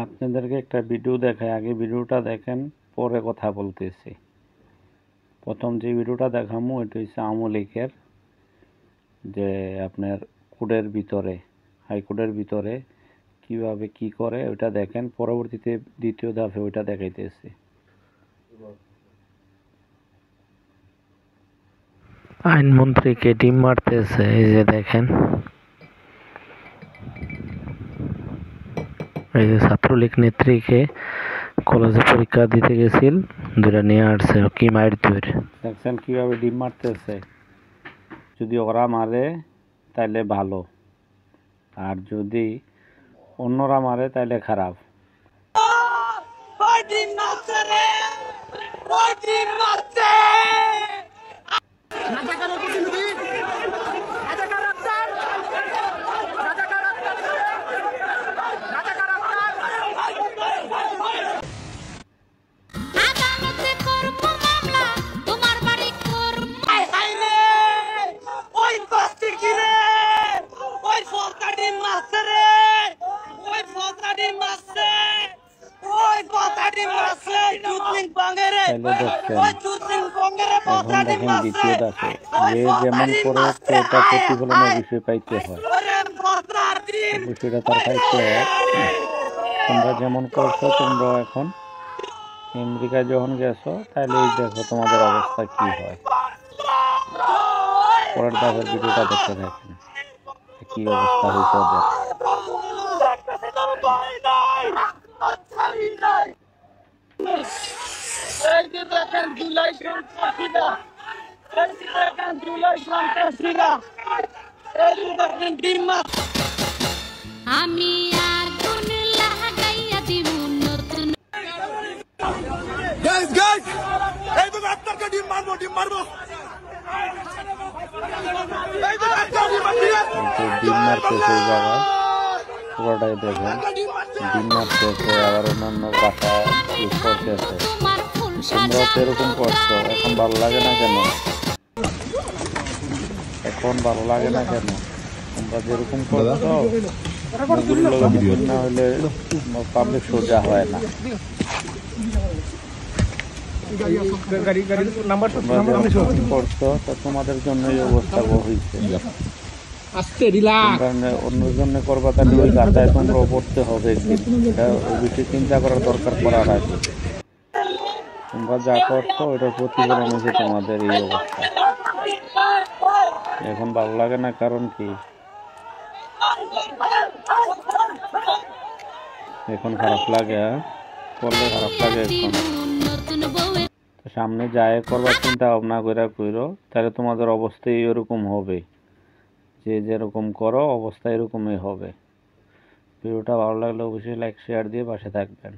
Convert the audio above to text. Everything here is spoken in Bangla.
আপনাদেরকে একটা ভিডিও দেখাই, আগে ভিডিওটা দেখেন, পরে কথা বলতেছি। প্রথম যে ভিডিওটা দেখামু এটা হচ্ছে আওয়ামী লীগের, যে আপনার কোডের ভিতরে, হাইকোর্টের ভিতরে কিভাবে কি করে ওইটা দেখেন, পরবর্তীতে দ্বিতীয় ধাপে ওইটা দেখাইতেছি। আইনমন্ত্রীকে ডিম মারতেছে, এই যে দেখেন, এই যে ছাত্রলীগ নেত্রীকে কলেজে পরীক্ষা দিতে গেছিল, দুটা নিয়ে আসছে, কি মাইর ধরে দেখছেন কিভাবে ডিম মারতেছে। যদি ওরা মারে তাইলে ভালো, আর যদি অন্যরা মারে তাইলে খারাপ। এখন দেখেন দ্বিতীয় ধাপে, যে যেমন করে সেটা প্রতিফলনের বিষয় পাইতে হয়, বিষয়টা তার পাইতে হয়। তোমরা যেমন করছো, তোমরা এখন আমেরিকায় যখন গেছো, তাহলে দেখো তোমাদের অবস্থা কি হয়। পরের ধাপের ভিডিওটা দেখতে থাকেন, কি অবস্থা হয়েছে ওদের। আমি আগুন লাগাইয়া দিব নতুন। গাইস গাইস, এই তো আপনাকে ডিম মারবো ডিম মারতেছে এই জায়গায়, পুরোটাই দেখেন ডিম মারতেছে, আবার অন্যান্য ভাষা ইউজ করতেছে। তোমরা তো এরকম করছো, এখন ভালো লাগে না কেন? এখন ভালো লাগে না কেন? তোমরা যেরকম করছো, না হলে পাবলিক সোজা হয় না। করছো তো তোমাদের জন্য এই অবস্থা হয়েছে। অন্যের জন্য করবা, তাহলে ওই গাছায় তোমরাও পড়তে হবে। এটা ওই বিষয়ে চিন্তা করার দরকার পড়ার আগে। তোমরা যা করছো ওইটার প্রতিফলন হয়েছে তোমাদের এই অবস্থা। এখন ভালো লাগে না কারণ কি? এখন খারাপ লাগে, করলে খারাপ লাগে। এখন সামনে যায় করবার চিন্তা ভাবনা করে কইরো, তাহলে তোমাদের অবস্থাই এরকম হবে। যে যেরকম করো অবস্থা এরকমই হবে। ভিডিওটা ভালো লাগলে অবশ্যই লাইক শেয়ার দিয়ে পাশে থাকবেন।